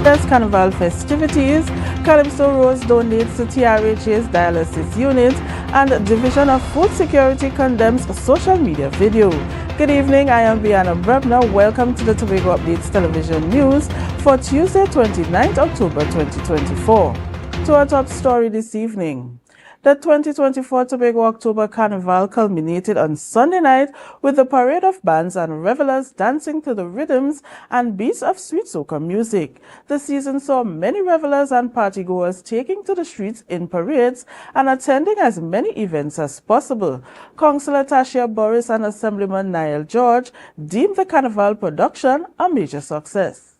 As Carnival festivities, Calypso Rose donates to TRHA's dialysis unit, and Division of Food Security condemns a social media video. Good evening, I am Bianna Brebner. Welcome to the Tobago Updates Television News for Tuesday, 29th October 2024. To our top story this evening. The 2024 Tobago October Carnival culminated on Sunday night with a parade of bands and revelers dancing to the rhythms and beats of sweet soca music. The season saw many revelers and partygoers taking to the streets in parades and attending as many events as possible. Councillor Tasha Boris and Assemblyman Niall George deemed the Carnival production a major success.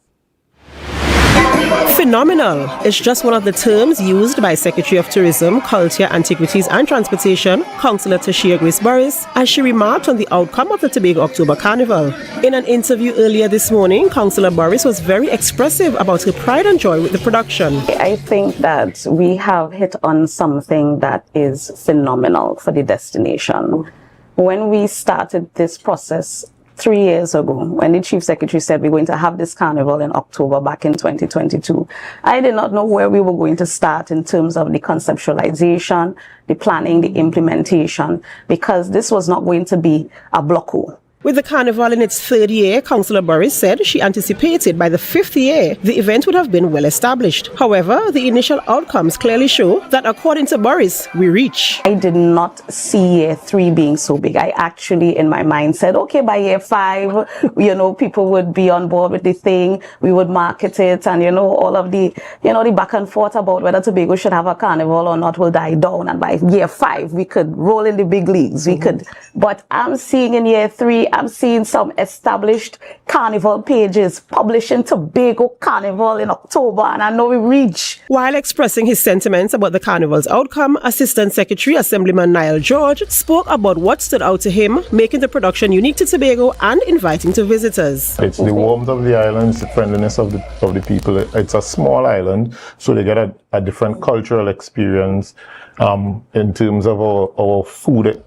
Phenomenal is just one of the terms used by Secretary of Tourism, Culture, Antiquities and Transportation, Councillor Tasha Grace Boris, as she remarked on the outcome of the Tobago October Carnival. In an interview earlier this morning, Councillor Boris was very expressive about her pride and joy with the production. I think that we have hit on something that is phenomenal for the destination. When we started this process 3 years ago, when the Chief Secretary said we're going to have this carnival in October back in 2022, I did not know where we were going to start in terms of the conceptualization, the planning, the implementation, because this was not going to be a block-o. With the carnival in its third year, Councillor Boris said she anticipated by the fifth year the event would have been well established. However, the initial outcomes clearly show that according to Boris, we reach. I did not see year 3 being so big. I actually in my mind said, okay, by year 5, people would be on board with the thing, we would market it, and all of the, the back and forth about whether Tobago should have a carnival or not will die down, and by year 5 we could roll in the big leagues. We could, but I'm seeing in year 3, I'm seeing some established carnival pages publishing Tobago Carnival in October, and I know we reach. While expressing his sentiments about the carnival's outcome, Assistant Secretary Assemblyman Niall George spoke about what stood out to him, making the production unique to Tobago and inviting to visitors. It's the warmth of the island, it's the friendliness of the people. It's a small island, so they get a different cultural experience in terms of our food.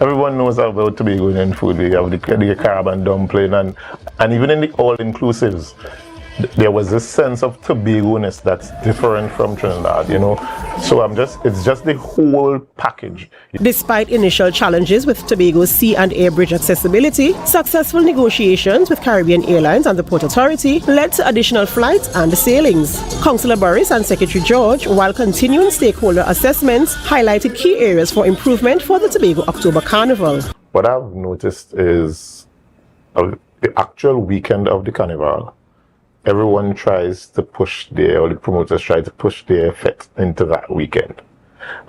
Everyone knows about Tobagoan food. We have the crab and dumpling, and even in the all-inclusives, there was this sense of Tobago-ness that's different from Trinidad, So it's just the whole package. Despite initial challenges with Tobago's sea and air bridge accessibility, successful negotiations with Caribbean Airlines and the Port Authority led to additional flights and sailings. Councillor Boris and Secretary George, while continuing stakeholder assessments, highlighted key areas for improvement for the Tobago October Carnival. What I've noticed is the actual weekend of the carnival, everyone tries to push or the promoters try to push their effect into that weekend.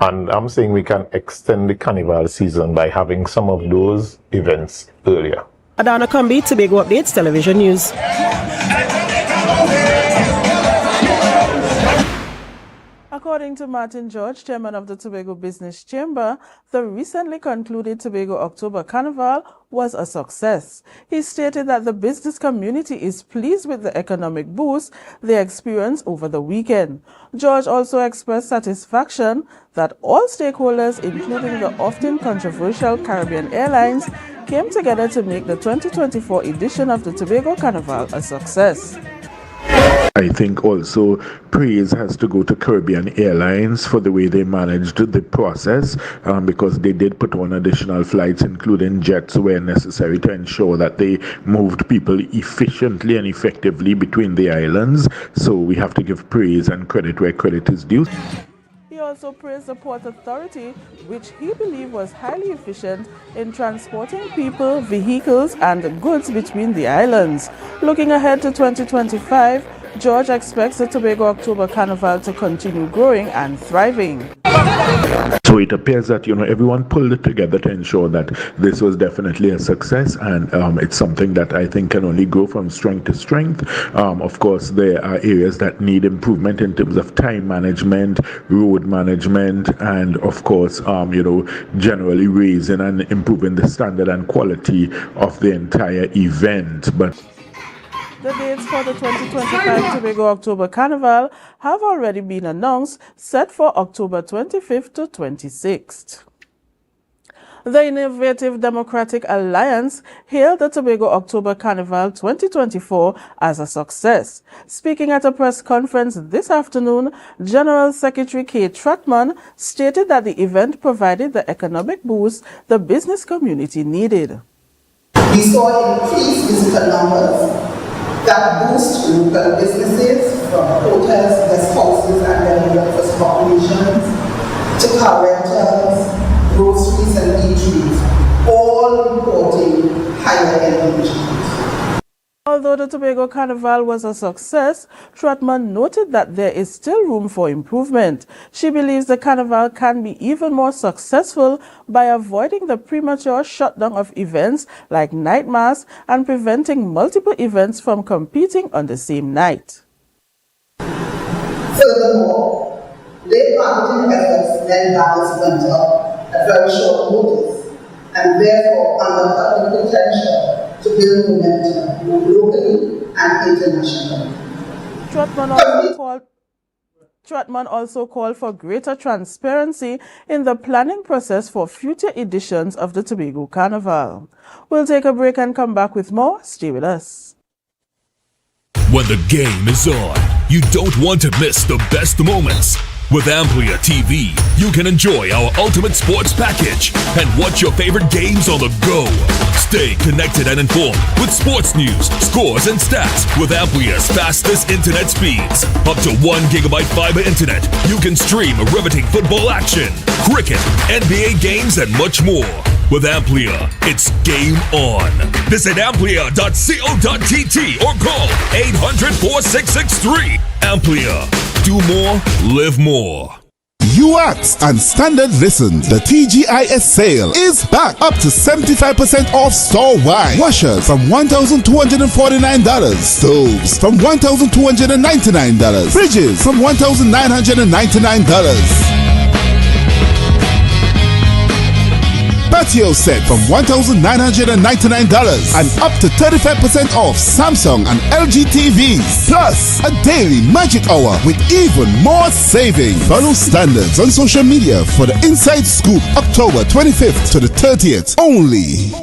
And I'm saying we can extend the carnival season by having some of those events earlier. Adana Kumbi, Tobago Updates Television News. According to Martin George, chairman of the Tobago Business Chamber, the recently concluded Tobago October Carnival was a success. He stated that the business community is pleased with the economic boost they experienced over the weekend. George also expressed satisfaction that all stakeholders, including the often controversial Caribbean Airlines, came together to make the 2024 edition of the Tobago Carnival a success. I think also praise has to go to Caribbean Airlines for the way they managed the process, because they did put on additional flights, including jets where necessary, to ensure that they moved people efficiently and effectively between the islands. So we have to give praise and credit where credit is due. He also praised the Port Authority, which he believed was highly efficient in transporting people, vehicles, and goods between the islands. Looking ahead to 2025, George expects the Tobago October Carnival to continue growing and thriving. So it appears that everyone pulled it together to ensure that this was definitely a success, and it's something that I think can only go from strength to strength. Of course, there are areas that need improvement in terms of time management, road management, and of course, generally raising and improving the standard and quality of the entire event. But the dates for the 2025 Tobago October Carnival have already been announced, set for October 25th to 26th. The Innovative Democratic Alliance hailed the Tobago October Carnival 2024 as a success. Speaking at a press conference this afternoon, General Secretary Kate Trotman stated that the event provided the economic boost the business community needed. We saw increased visitor numbers that boost local businesses from hotels, guest houses, and their breakfast populations to car rentals, groceries and eateries, all reporting higher engagement. Although the Tobago Carnival was a success, Trotman noted that there is still room for improvement. She believes the Carnival can be even more successful by avoiding the premature shutdown of events like night mass and preventing multiple events from competing on the same night. Furthermore, late marketing efforts then balanced winter at very short notice and therefore undercut the potential to build momentum both locally and internationally. Trotman also called for greater transparency in the planning process for future editions of the Tobago Carnival. We'll take a break and come back with more. Stay with us. When the game is on, you don't want to miss the best moments. With Amplia TV, you can enjoy our ultimate sports package and watch your favorite games on the go. Stay connected and informed with sports news, scores, and stats with Amplia's fastest internet speeds. Up to 1 gigabyte fiber internet, you can stream riveting football action, cricket, NBA games, and much more. With Amplia, it's game on. Visit amplia.co.tt or call 800-4663. Amplia. Do more, live more. UX and Standard Listen. The TGIS sale is back, up to 75% off store-wide. Washers from $1,249. Stoves from $1,299. Fridges from $1,999. Patio set from $1,999 and up to 35% off Samsung and LG TVs. Plus a daily magic hour with even more savings. Follow Standards on social media for the inside scoop. October 25th to the 30th only.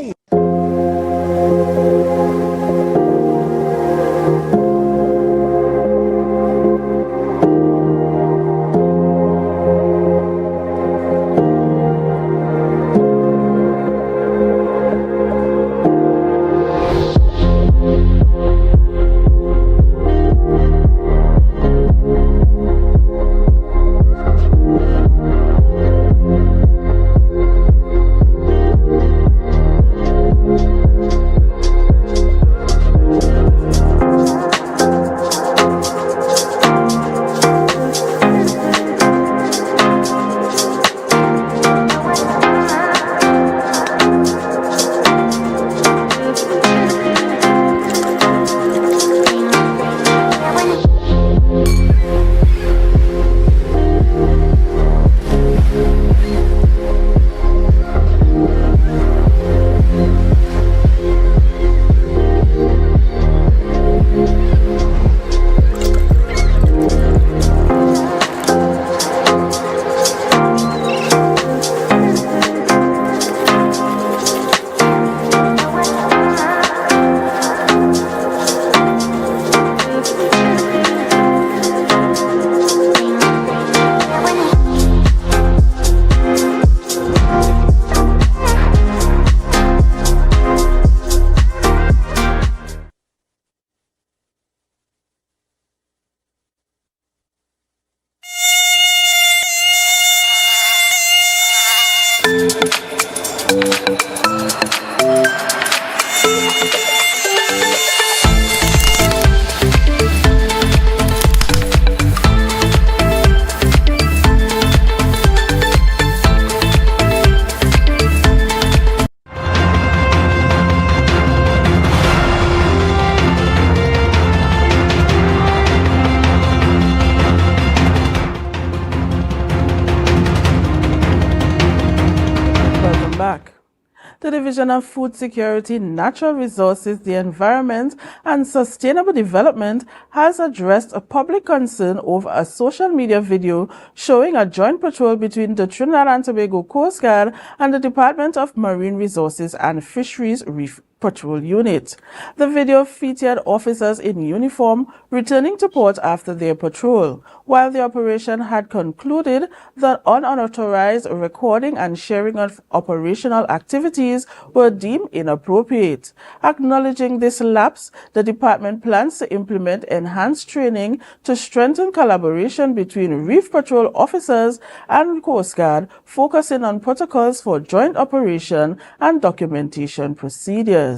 The Division of Food Security, Natural Resources, the Environment and Sustainable Development has addressed a public concern over a social media video showing a joint patrol between the Trinidad and Tobago Coast Guard and the Department of Marine Resources and Fisheries Reef Patrol Unit. The video featured officers in uniform returning to port after their patrol. While the operation had concluded, the unauthorized recording and sharing of operational activities were deemed inappropriate. Acknowledging this lapse, the department plans to implement enhanced training to strengthen collaboration between Reef Patrol officers and Coast Guard, focusing on protocols for joint operation and documentation procedures.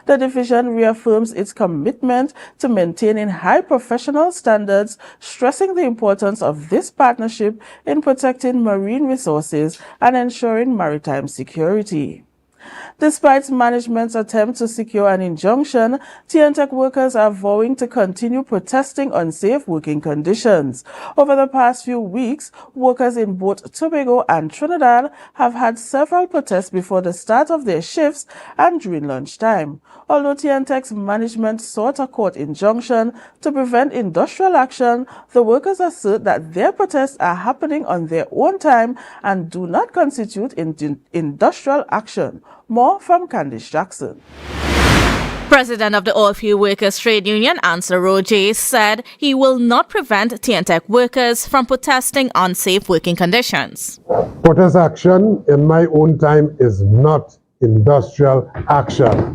The division reaffirms its commitment to maintaining high professional standards, stressing the importance of this partnership in protecting marine resources and ensuring maritime security. Despite management's attempt to secure an injunction, T&TEC workers are vowing to continue protesting unsafe working conditions. Over the past few weeks, workers in both Tobago and Trinidad have had several protests before the start of their shifts and during lunchtime. Although T&TEC's management sought a court injunction to prevent industrial action, the workers assert that their protests are happening on their own time and do not constitute industrial action. More from Candice Jackson. President of the Oilfield Workers Trade Union, Answer Roje, said he will not prevent T&TEC workers from protesting unsafe working conditions. Protest action in my own time is not industrial action.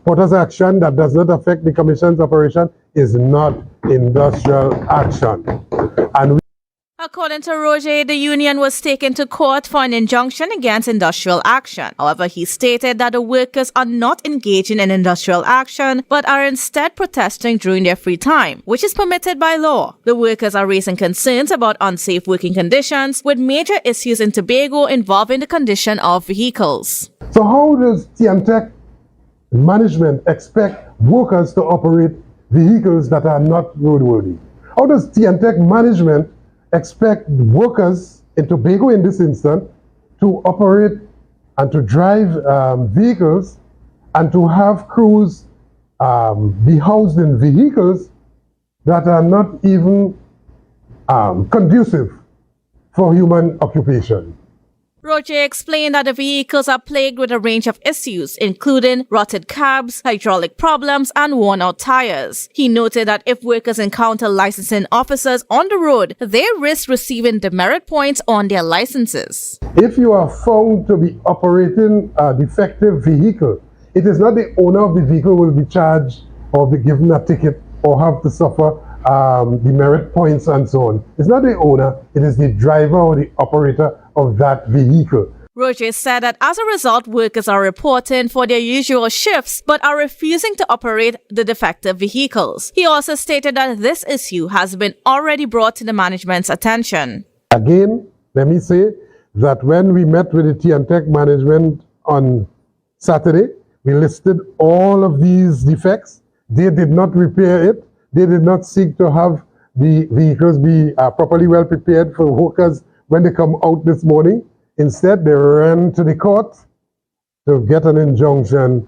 Protest action that does not affect the Commission's operation is not industrial action. And According to Roger, the union was taken to court for an injunction against industrial action. However, he stated that the workers are not engaging in industrial action, but are instead protesting during their free time, which is permitted by law. The workers are raising concerns about unsafe working conditions, with major issues in Tobago involving the condition of vehicles. So how does T&TEC management expect workers to operate vehicles that are not roadworthy? How does T&TEC management expect workers in Tobago in this instance to operate and to drive vehicles and to have crews be housed in vehicles that are not even conducive for human occupation? Roger explained that the vehicles are plagued with a range of issues, including rotted cabs, hydraulic problems, and worn-out tires. He noted that if workers encounter licensing officers on the road, they risk receiving demerit points on their licenses. If you are found to be operating a defective vehicle, it is not the owner of the vehicle who will be charged or be given a ticket or have to suffer demerit points and so on. It's not the owner, it is the driver or the operator of that vehicle. Roger said that as a result, workers are reporting for their usual shifts but are refusing to operate the defective vehicles. He also stated that this issue has been already brought to the management's attention. Again, let me say that when we met with the T&TEC management on Saturday, we listed all of these defects. They did not repair it. They did not seek to have the vehicles be properly well prepared for workers when they come out this morning. Instead, they ran to the court to get an injunction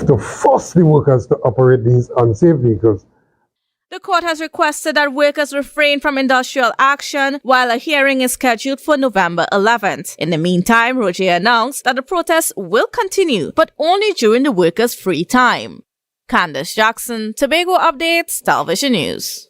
to force the workers to operate these unsafe vehicles. The court has requested that workers refrain from industrial action while a hearing is scheduled for November 11th. In the meantime, Roger announced that the protests will continue, but only during the workers' free time. Candice Jackson, Tobago Updates, Television News.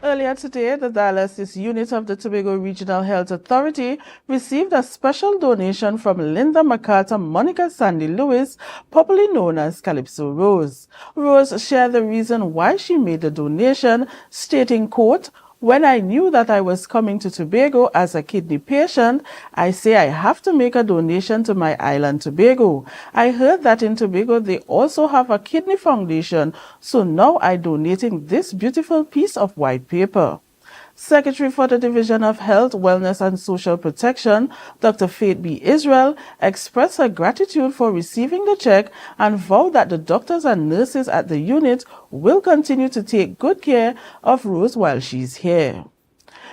Earlier today, the dialysis unit of the Tobago Regional Health Authority received a special donation from Linda MacArthur Monica Sandy Lewis, popularly known as Calypso Rose. Rose shared the reason why she made the donation, stating, quote, "When I knew that I was coming to Tobago as a kidney patient, I say I have to make a donation to my island Tobago. I heard that in Tobago they also have a kidney foundation, so now I'm donating this beautiful piece of white paper." Secretary for the Division of Health, Wellness and Social Protection, Dr. Faith B. Israel, expressed her gratitude for receiving the check and vowed that the doctors and nurses at the unit will continue to take good care of Rose while she's here.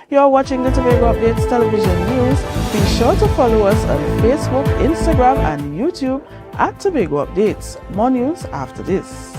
You're watching the Tobago Updates Television News. Be sure to follow us on Facebook, Instagram, and YouTube at Tobago Updates. More news after this.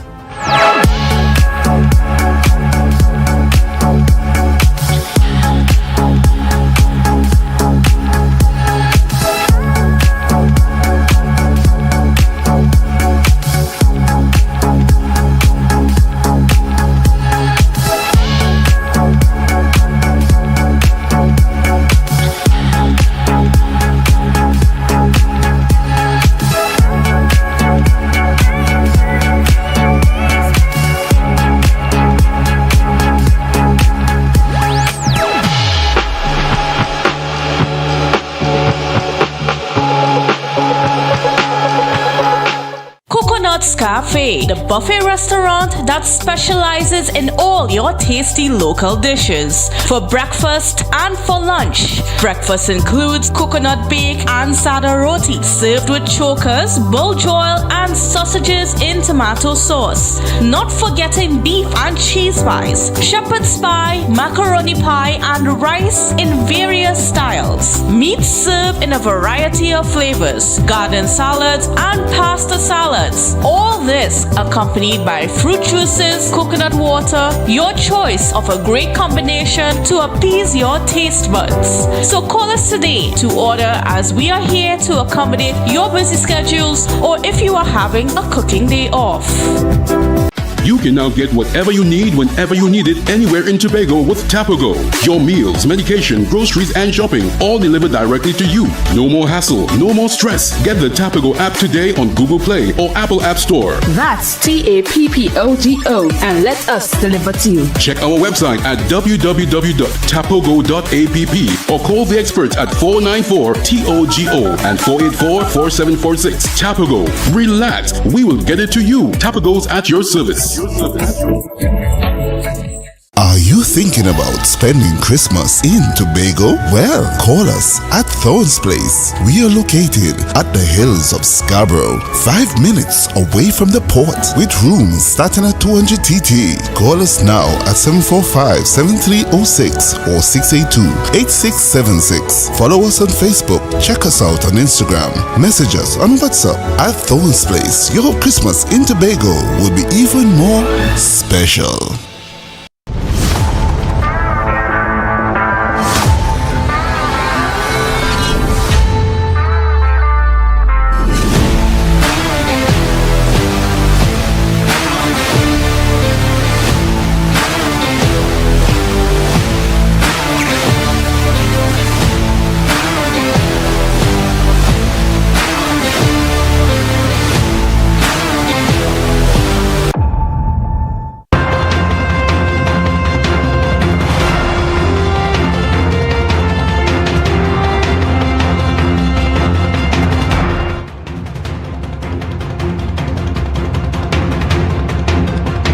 Cafe, the buffet restaurant that specializes in all your tasty local dishes. For breakfast and for lunch. Breakfast includes coconut bake and sada roti served with chokers, buljoil and sausages in tomato sauce. Not forgetting beef and cheese pies, shepherd's pie, macaroni pie and rice in various styles. Meat served in a variety of flavors, garden salads and pasta salads. All this accompanied by fruit juices, coconut water, your choice of a great combination to appease your taste buds. So call us today to order, as we are here to accommodate your busy schedules or if you are having a cooking day off. You can now get whatever you need whenever you need it anywhere in Tobago with Tapago. Your meals, medication, groceries and shopping all delivered directly to you. No more hassle, no more stress. Get the Tapago app today on Google Play or Apple App Store. That's TAPPOGO and let us deliver to you. Check our website at www.tapogo.app or call the experts at 494-TOGO and 484-4746. Tapago. Relax. We will get it to you. Tapago's at your service. Are you thinking about spending Christmas in Tobago? Well, call us at Thorns Place. We are located at the hills of Scarborough, 5 minutes away from the port, with rooms starting at 200 TT. Call us now at 745-7306 or 682-8676. Follow us on Facebook. Check us out on Instagram. Message us on WhatsApp at Thorns Place. Your Christmas in Tobago will be even more special.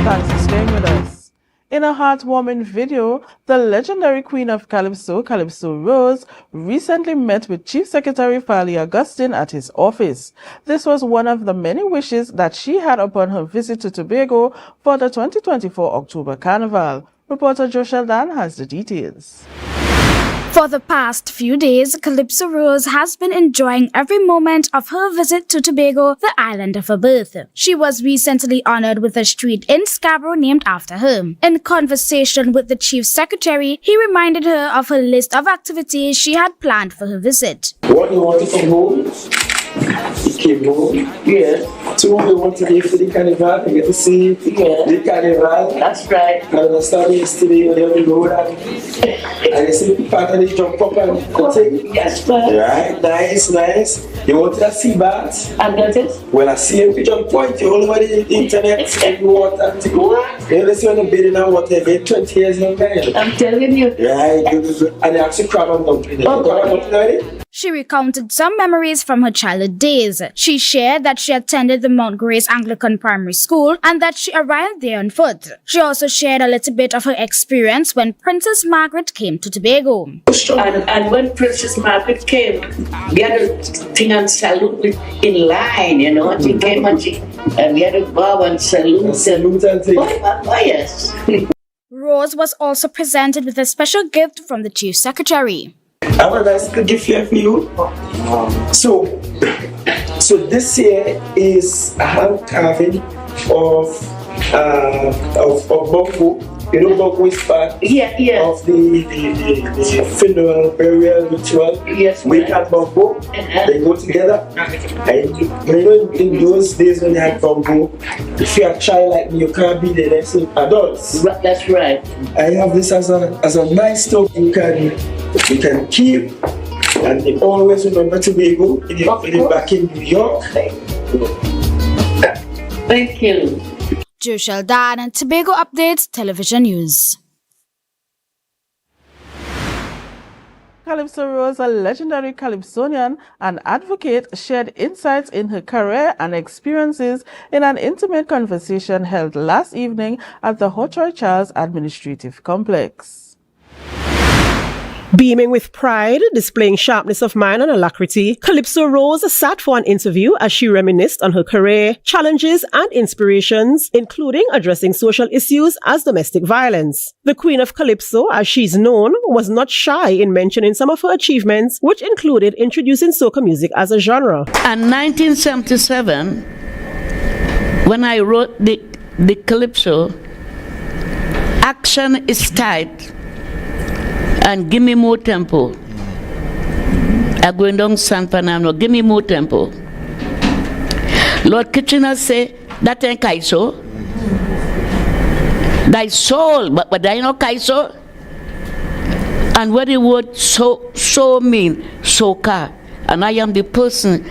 Thanks for staying with us. In a heartwarming video, the legendary queen of Calypso, Calypso Rose, recently met with Chief Secretary Farley Augustine at his office. This was one of the many wishes that she had upon her visit to Tobago for the 2024 October Carnival. Reporter Joe Sheldon has the details. For the past few days, Calypso Rose has been enjoying every moment of her visit to Tobago, the island of her birth. She was recently honored with a street in Scarborough named after her. In conversation with the Chief Secretary, he reminded her of her list of activities she had planned for her visit. What you want to come home? You came home? Yeah. So we want to leave for the carnival. You get to see the carnival. That's right. And I started yesterday on the road and you see part of the jump up and cutting. Yes, right. Right, nice, nice. You want to see bats? I got it. When I see a picture point, you all over the internet and you want to go. You see on the building and whatever, 20 years in there. I'm telling you. Right, and you actually crab and dumpling. Oh, she recounted some memories from her childhood days. She shared that she attended the Mount Grace Anglican Primary School and that she arrived there on foot. She also shared a little bit of her experience when Princess Margaret came to Tobago. And when Princess Margaret came, we had a thing and salute in line, you know. She came and we had a bow and salute. Salute and thing. Oh, yes. Rose was also presented with a special gift from the Chief Secretary. I have a nice gift here for you. So this here is a hand carving of bamboo. You know, bamboo is part of the funeral burial ritual. Yes, we had bamboo. They go together. And you know, in those days when they had bamboo, if you're a child like me, you can't be there next to adults. That's right. I have this as a nice stuff you can keep, and you always remember Tobago when you're back in New York. Thank you. Joshel Dan and Tobago Updates Television News. Calypso Rose, a legendary Calypsonian and advocate, shared insights in her career and experiences in an intimate conversation held last evening at the Hotel Charles Administrative Complex. Beaming with pride, displaying sharpness of mind and alacrity, Calypso Rose sat for an interview as she reminisced on her career, challenges and inspirations, including addressing social issues as domestic violence. The Queen of Calypso, as she's known, was not shy in mentioning some of her achievements, which included introducing soca music as a genre. In 1977, when I wrote the Calypso, action is tight. And give me more tempo. I'm going down San Fernando, give me more tempo. Lord Kitchener say, that ain't Kaiso. Thy soul, but I know Kaiso. And what the word so mean, soca. And I am the person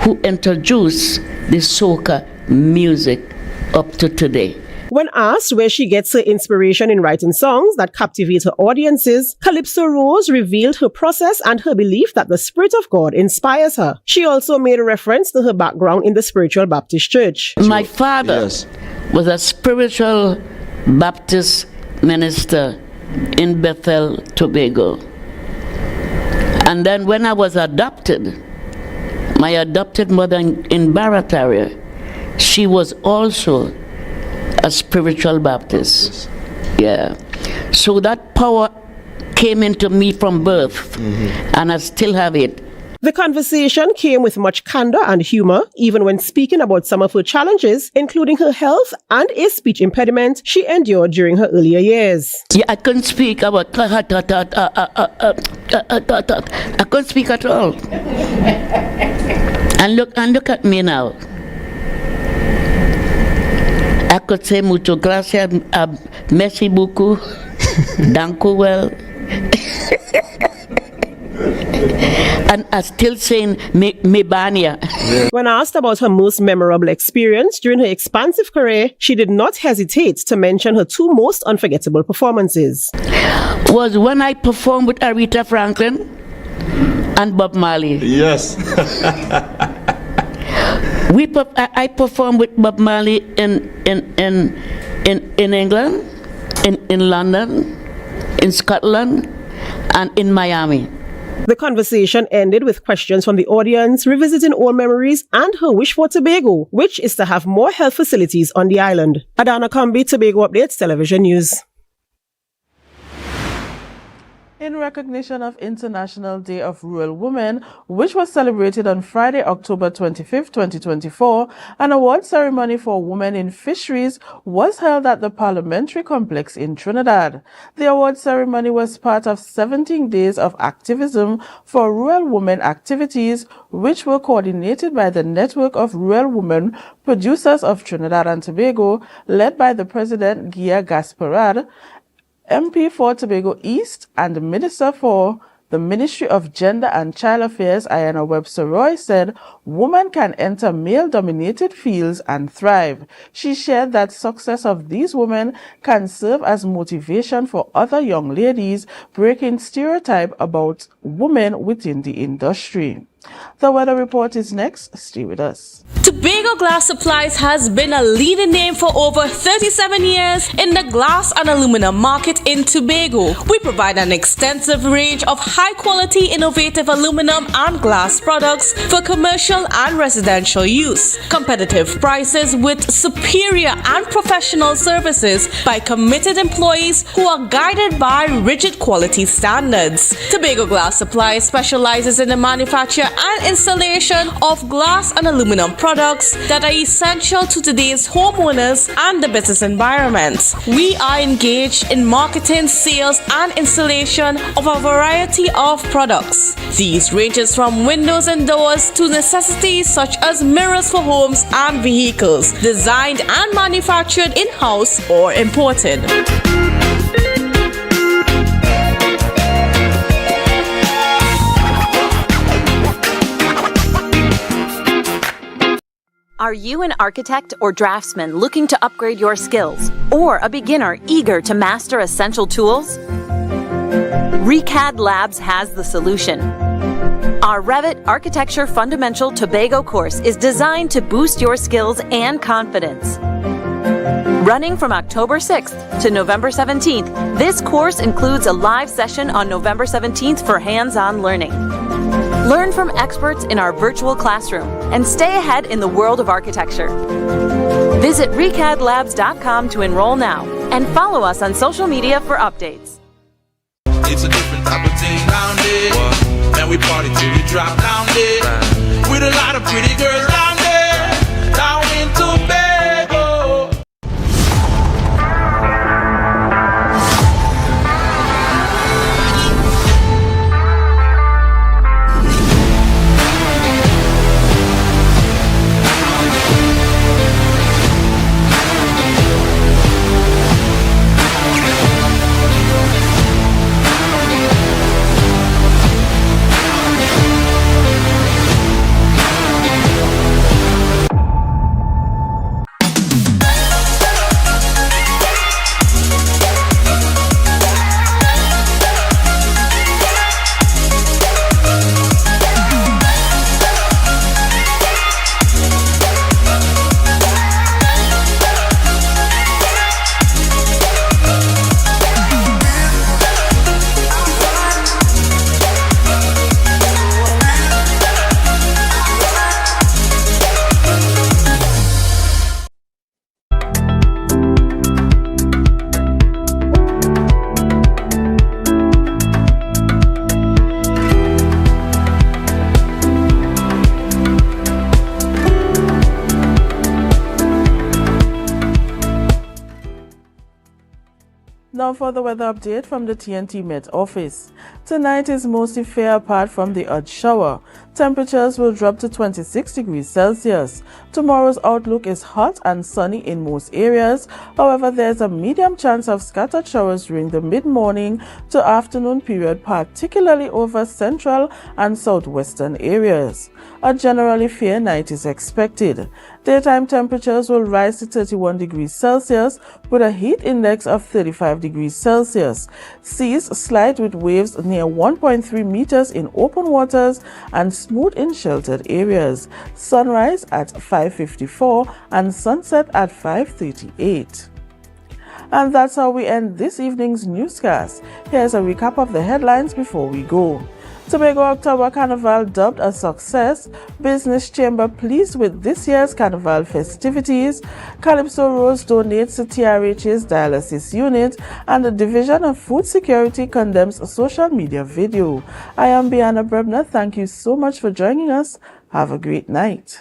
who introduced the soca music up to today. When asked where she gets her inspiration in writing songs that captivate her audiences, Calypso Rose revealed her process and her belief that the Spirit of God inspires her. She also made a reference to her background in the Spiritual Baptist Church. My father was a spiritual Baptist minister in Bethel, Tobago. And then when I was adopted, my adopted mother in Barataria, she was also a spiritual Baptist. Yeah. So that power came into me from birth, and I still have it. The conversation came with much candor and humor, even when speaking about some of her challenges, including her health and a speech impediment she endured during her earlier years. Yeah, I couldn't speak about I couldn't speak at all. And look at me now. I could say mucho gracias, merci beaucoup, danke well. And I'm still saying me banya. When asked about her most memorable experience during her expansive career, she did not hesitate to mention her two most unforgettable performances. Was when I performed with Aretha Franklin and Bob Marley. Yes. I performed with Bob Marley in England, in London, in Scotland, and in Miami. The conversation ended with questions from the audience revisiting old memories and her wish for Tobago, which is to have more health facilities on the island. Adana Kambi, Tobago Updates Television News. In recognition of International Day of Rural Women, which was celebrated on Friday, October 25, 2024, an award ceremony for women in fisheries was held at the Parliamentary Complex in Trinidad. The award ceremony was part of 17 days of activism for rural women activities, which were coordinated by the Network of Rural Women Producers of Trinidad and Tobago, led by the President Gia Gasparad, MP for Tobago East and Minister for the Ministry of Gender and Child Affairs, Ayana Webster-Roy, said women can enter male-dominated fields and thrive. She shared that success of these women can serve as motivation for other young ladies, breaking stereotype about women within the industry. The weather report is next. Stay with us. Tobago Glass Supplies has been a leading name for over 37 years in the glass and aluminum market in Tobago. We provide an extensive range of high-quality, innovative aluminum and glass products for commercial and residential use. Competitive prices with superior and professional services by committed employees who are guided by rigid quality standards. Tobago Glass Supplies specializes in the manufacture and installation of glass and aluminum products that are essential to today's homeowners and the business environment. We are engaged in marketing, sales, and installation of a variety of products. These ranges from windows and doors to necessities such as mirrors for homes and vehicles, designed and manufactured in-house or imported. Are you an architect or draftsman looking to upgrade your skills, or a beginner eager to master essential tools? ReCAD Labs has the solution. Our Revit Architecture Fundamental Tobago course is designed to boost your skills and confidence. Running from October 6th to November 17th, this course includes a live session on November 17th for hands-on learning. Learn from experts in our virtual classroom and stay ahead in the world of architecture. Visit recadlabs.com to enroll now and follow us on social media for updates. It's a different type of thing down there. Man, we party till we drop down there. With a lot of pretty girls down there. Down in Tobago. Now for the weather update from the T&T Met office. Tonight is mostly fair apart from the odd shower. Temperatures will drop to 26 degrees Celsius. Tomorrow's outlook is hot and sunny in most areas. However, there's a medium chance of scattered showers during the mid-morning to afternoon period, particularly over central and southwestern areas. A generally fair night is expected. Daytime temperatures will rise to 31 degrees Celsius with a heat index of 35 degrees Celsius. Seas slight with waves near 1.3 meters in open waters and smooth in sheltered areas. Sunrise at 5:54 and sunset at 5:38. And that's how we end this evening's newscast. Here's a recap of the headlines before we go. Tobago October Carnival dubbed a success. Business Chamber pleased with this year's Carnival festivities. Calypso Rose donates to TRH's dialysis unit. And the Division of Food Security condemns a social media video. I am Bianna Brebner. Thank you so much for joining us. Have a great night.